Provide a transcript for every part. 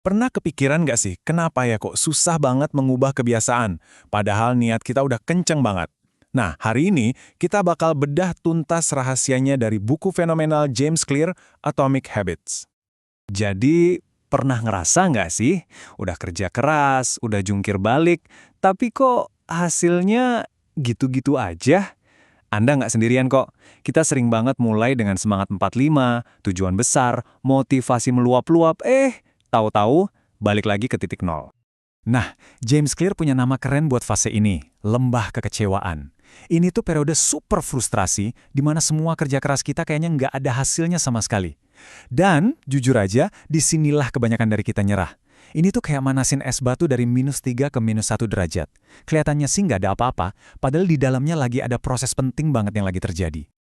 Pernah kepikiran nggak sih, kenapa ya kok susah banget mengubah kebiasaan, padahal niat kita udah kenceng banget? Nah, hari ini kita bakal bedah tuntas rahasianya dari buku fenomenal James Clear, Atomic Habits. Jadi, pernah ngerasa nggak sih, udah kerja keras, udah jungkir balik, tapi kok hasilnya gitu-gitu aja? Anda nggak sendirian kok. Kita sering banget mulai dengan semangat 45, tujuan besar, motivasi meluap-luap, tahu-tahu balik lagi ke titik nol. Nah, James Clear punya nama keren buat fase ini, lembah kekecewaan. Ini tuh periode super frustrasi, di mana semua kerja keras kita kayaknya nggak ada hasilnya sama sekali. Dan, jujur aja, disinilah kebanyakan dari kita nyerah. Ini tuh kayak manasin es batu dari -3 ke -1 derajat. Kelihatannya sih nggak ada apa-apa, padahal di dalamnya lagi ada proses penting banget yang lagi terjadi.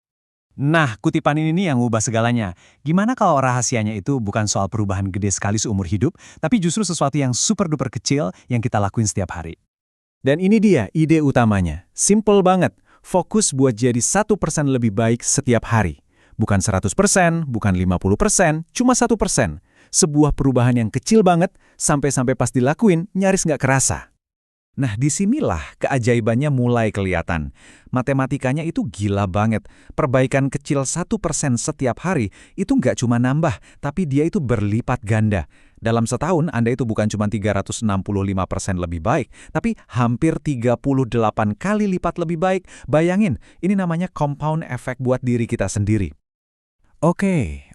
Nah, kutipan ini nih yang ubah segalanya. Gimana kalau rahasianya itu bukan soal perubahan gede sekali seumur hidup, tapi justru sesuatu yang super-duper kecil yang kita lakuin setiap hari? Dan ini dia ide utamanya. Simple banget. Fokus buat jadi 1% lebih baik setiap hari. Bukan 100%, bukan 50%, cuma 1%. Sebuah perubahan yang kecil banget, sampai-sampai pas dilakuin, nyaris nggak kerasa. Nah, disinilah keajaibannya mulai kelihatan. Matematikanya itu gila banget. Perbaikan kecil 1% setiap hari itu nggak cuma nambah, tapi dia itu berlipat ganda. Dalam setahun, Anda itu bukan cuma 365% lebih baik, tapi hampir 38 kali lipat lebih baik. Bayangin, ini namanya compound effect buat diri kita sendiri. Oke,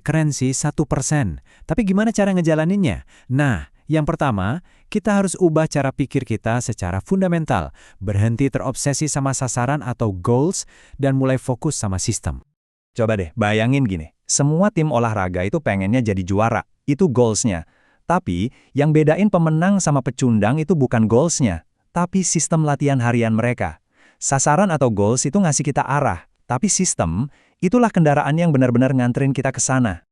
keren sih 1%. Tapi gimana cara ngejalaninnya? Nah, yang pertama, kita harus ubah cara pikir kita secara fundamental, berhenti terobsesi sama sasaran atau goals, dan mulai fokus sama sistem. Coba deh, bayangin gini. Semua tim olahraga itu pengennya jadi juara. Itu goalsnya. Tapi, yang bedain pemenang sama pecundang itu bukan goalsnya, tapi sistem latihan harian mereka. Sasaran atau goals itu ngasih kita arah, tapi sistem, itulah kendaraan yang benar-benar nganterin kita ke sana.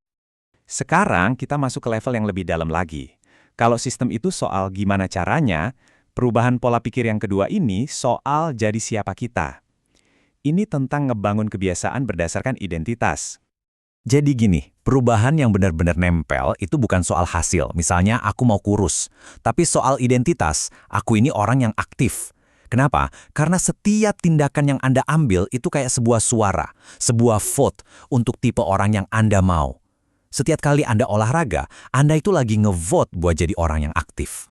Sekarang kita masuk ke level yang lebih dalam lagi. Kalau sistem itu soal gimana caranya, perubahan pola pikir yang kedua ini soal jadi siapa kita. Ini tentang ngebangun kebiasaan berdasarkan identitas. Jadi gini, perubahan yang benar-benar nempel itu bukan soal hasil, misalnya aku mau kurus, tapi soal identitas, aku ini orang yang aktif. Kenapa? Karena setiap tindakan yang Anda ambil itu kayak sebuah suara, sebuah vote untuk tipe orang yang Anda mau. Setiap kali Anda olahraga, Anda itu lagi ngevote buat jadi orang yang aktif.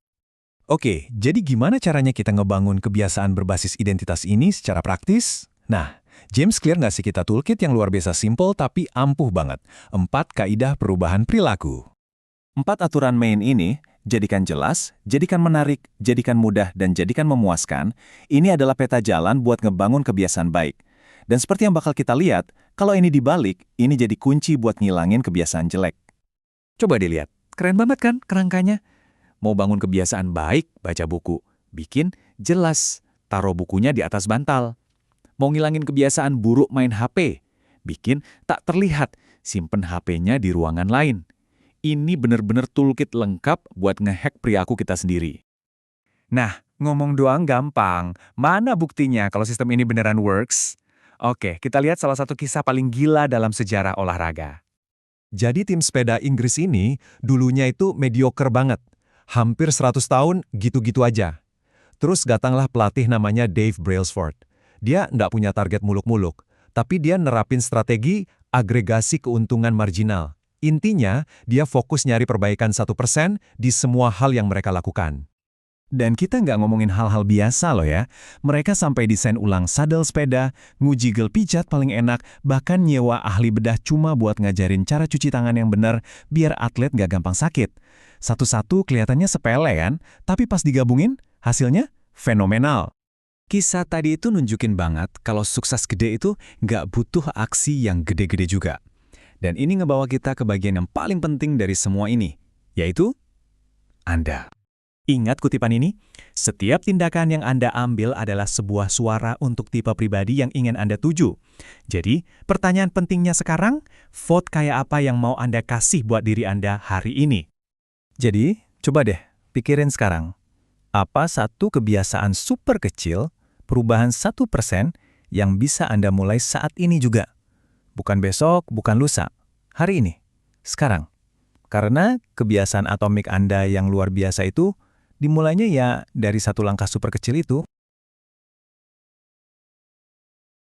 Oke, jadi gimana caranya kita ngebangun kebiasaan berbasis identitas ini secara praktis? Nah, James Clear ngasih kita toolkit yang luar biasa simple tapi ampuh banget. 4 kaidah perubahan perilaku. 4 aturan main ini, jadikan jelas, jadikan menarik, jadikan mudah, dan jadikan memuaskan, ini adalah peta jalan buat ngebangun kebiasaan baik. Dan seperti yang bakal kita lihat, kalau ini dibalik, ini jadi kunci buat ngilangin kebiasaan jelek. Coba dilihat, keren banget kan kerangkanya? Mau bangun kebiasaan baik, baca buku. Bikin, jelas, taruh bukunya di atas bantal. Mau ngilangin kebiasaan buruk main HP. Bikin, tak terlihat, simpen HP-nya di ruangan lain. Ini bener-bener toolkit lengkap buat ngehack perilaku kita sendiri. Nah, ngomong doang gampang. Mana buktinya kalau sistem ini beneran works? Oke, kita lihat salah satu kisah paling gila dalam sejarah olahraga. Jadi tim sepeda Inggris ini dulunya itu mediocre banget. Hampir 100 tahun gitu-gitu aja. Terus datanglah pelatih namanya Dave Brailsford. Dia nggak punya target muluk-muluk, tapi dia nerapin strategi agregasi keuntungan marginal. Intinya, dia fokus nyari perbaikan 1% di semua hal yang mereka lakukan. Dan kita nggak ngomongin hal-hal biasa loh ya. Mereka sampai desain ulang sadel sepeda, nguji gel pijat paling enak, bahkan nyewa ahli bedah cuma buat ngajarin cara cuci tangan yang benar biar atlet nggak gampang sakit. Satu-satu kelihatannya sepele kan, tapi pas digabungin, hasilnya fenomenal. Kisah tadi itu nunjukin banget kalau sukses gede itu nggak butuh aksi yang gede-gede juga. Dan ini ngebawa kita ke bagian yang paling penting dari semua ini, yaitu Anda. Ingat kutipan ini? Setiap tindakan yang Anda ambil adalah sebuah suara untuk tipe pribadi yang ingin Anda tuju. Jadi, pertanyaan pentingnya sekarang, vote kayak apa yang mau Anda kasih buat diri Anda hari ini? Jadi, coba deh, pikirin sekarang. Apa satu kebiasaan super kecil, perubahan 1% yang bisa Anda mulai saat ini juga? Bukan besok, bukan lusa. Hari ini. Sekarang. Karena kebiasaan atomik Anda yang luar biasa itu dimulainya ya dari satu langkah super kecil itu.